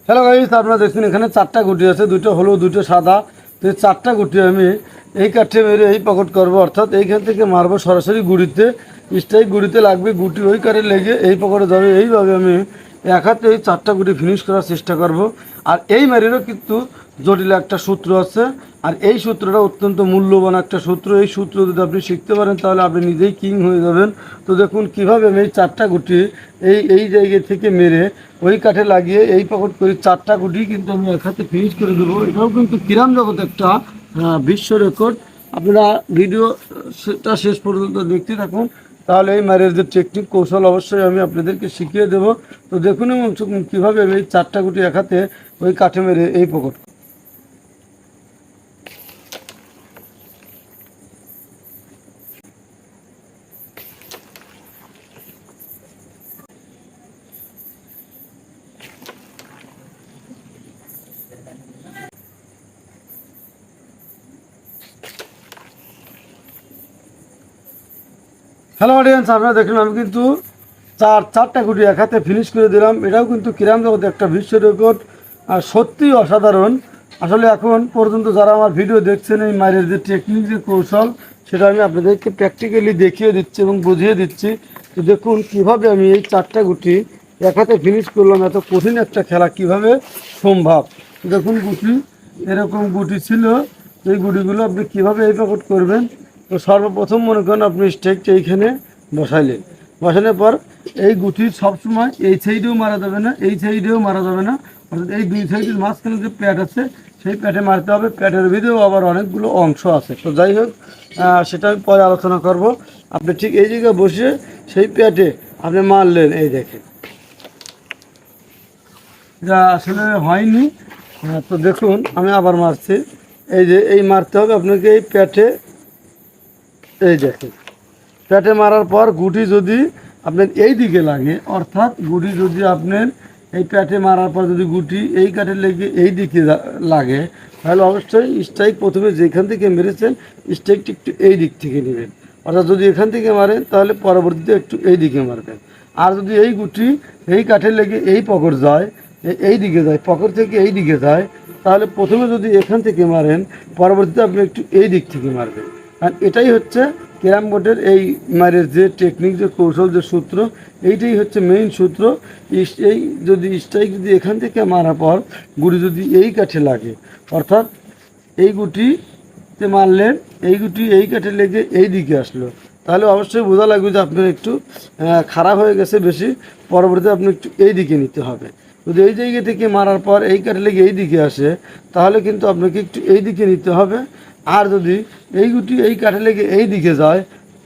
Hello guys, আপনারা দেখছেন এখানে চারটা গুটি আছে, দুটো হলুদ দুটো সাদা। তো এই চারটা গুটি আমি এই কাঠে মেরে এই পকেট করব, অর্থাৎ এইখান থেকে মারবো সরাসরি গুড়িতে। স্ট্রাইক গুড়িতে লাগবে, গুটি ওই কাঠে লেগে এই পকেটে যাবে। এইভাবে আমি এক হাতে এই চারটা গুটি ফিনিশ করার চেষ্টা করব। আর এই মারিরও কিন্তু জটিল একটা সূত্র আছে, আর এই সূত্রটা অত্যন্ত মূল্যবান একটা সূত্র। এই সূত্র যদি আপনি শিখতে পারেন তাহলে আপনি নিজেই কিং হয়ে যাবেন। তো দেখুন কীভাবে আমি এই চারটা গুটি এই এই জায়গা থেকে মেরে ওই কাঠে লাগিয়ে এই পকেট করে চারটা গুটি কিন্তু আমি এক হাতে ফিনিশ করে দেবো। এটাও কিন্তু কিরাম জগৎ একটা বিশ্ব রেকর্ড। আপনারা ভিডিও সেটা শেষ পর্যন্ত দেখতে থাকুন, তাহলে এই মারের যে টেকনিক কৌশল অবশ্যই আমি আপনাদেরকে শিখিয়ে দেবো। তো দেখুন কীভাবে আমি এই চারটা গুটি এক হাতে ওই কাঠে মেরে এই পকেট। হ্যালো অডিয়েন্স, আপনারা দেখুন আমি কিন্তু চারটা গুটি এক হাতে ফিনিশ করে দিলাম। এটাও কিন্তু কিরাম জগতে একটা বিশ্ব রেকর্ড, আর সত্যি অসাধারণ। আসলে এখন পর্যন্ত যারা আমার ভিডিও দেখছেন, এই মায়ের যে টেকনিক যে কৌশল সেটা আমি আপনাদেরকে প্র্যাকটিক্যালি দেখিয়ে দিচ্ছি এবং বুঝিয়ে দিচ্ছি। তো দেখুন কীভাবে আমি এই চারটা গুটি এক হাতে ফিনিশ করলাম। এত কঠিন একটা খেলা কিভাবে সম্ভব। দেখুন গুটি এরকম গুটি ছিল, এই গুটিগুলো আপনি কীভাবে এই পকেট করবেন। তো সর্বপ্রথম মনে করেন আপনি স্টেকটা এইখানে বসাইলেন, বসানোর পর এই গুটি সবসময় এই সাইডেও মারা যাবে না, এই সাইডেও মারা যাবে না, অর্থাৎ এই দুই সাইডের মাঝখানে যে প্যাড আছে সেই প্যাডে মারতে হবে। প্যাডের ভিতরেও আবার অনেকগুলো অংশ আছে। তো যাই হোক, সেটা আমি পরে আলোচনা করব। আপনি ঠিক এই জায়গায় বসে সেই প্যাডে আপনি মারলেন, এই দেখেন যা আসলে হয়নি। তো দেখুন আমি আবার মারছি, এই যে এই মারতে হবে আপনাকে এই প্যাটে। এই দেখেন প্যাটে মারার পর গুটি যদি আপনার এই দিকে লাগে, অর্থাৎ গুটি যদি আপনার এই প্যাটে মারার পর যদি গুটি এই কাঠে লেগে এই দিকে লাগে, তাহলে অবশ্যই স্ট্রাইক প্রথমে যেখান থেকে মেরেছেন স্ট্রাইকটি একটু এই দিক থেকে নেবেন। অর্থাৎ যদি এখান থেকে মারেন তাহলে পরবর্তীতে একটু এই দিকে মারবেন। আর যদি এই গুটি এই কাঠে লেগে এই পকেট যায়, এই দিকে যায়, পকেট থেকে এই দিকে যায়, তাহলে প্রথমে যদি এখান থেকে মারেন পরবর্তীতে আপনি একটু এই দিক থেকে মারবেন। আর এটাই হচ্ছে ক্যারাম বোর্ডের এই মারের যে টেকনিক যে কৌশল যে সূত্র, এইটাই হচ্ছে মেইন সূত্র। এই যদি স্ট্রাইক যদি এখান থেকে মারার পর গুটি যদি এই কাঠে লাগে, অর্থাৎ এই গুটিতে মারলেন, এই গুটি এই কাঠে লেগে এই দিকে আসলো, তাহলে অবশ্যই বোঝা লাগবে যে আপনার একটু খারাপ হয়ে গেছে বেশি। পরবর্তীতে আপনি একটু এই দিকে নিতে হবে। যদি এই জায়গা থেকে মারার পর এই কাঠে লেগে এই দিকে আসে, তাহলে কিন্তু আপনাকে একটু এই দিকে নিতে হবে। আর যদি এই গুটি এই কাঠে লেগে এই দিকে যায়,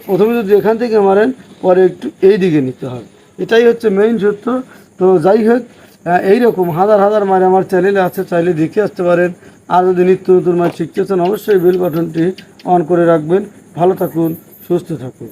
প্রথমে যদি এখান থেকে মারেন পরে একটু এই দিকে নিতে হবে। এটাই হচ্ছে মেইন সূত্র। তো যাই হোক, এইরকম হাজার হাজার মার আমার চ্যানেলে আছে, চাইলে দেখে আসতে পারেন। আর যদি নিত্য নতুন মাছ শিখতে চান অবশ্যই বেল বাটনটি অন করে রাখবেন। ভালো থাকুন, সুস্থ থাকুন।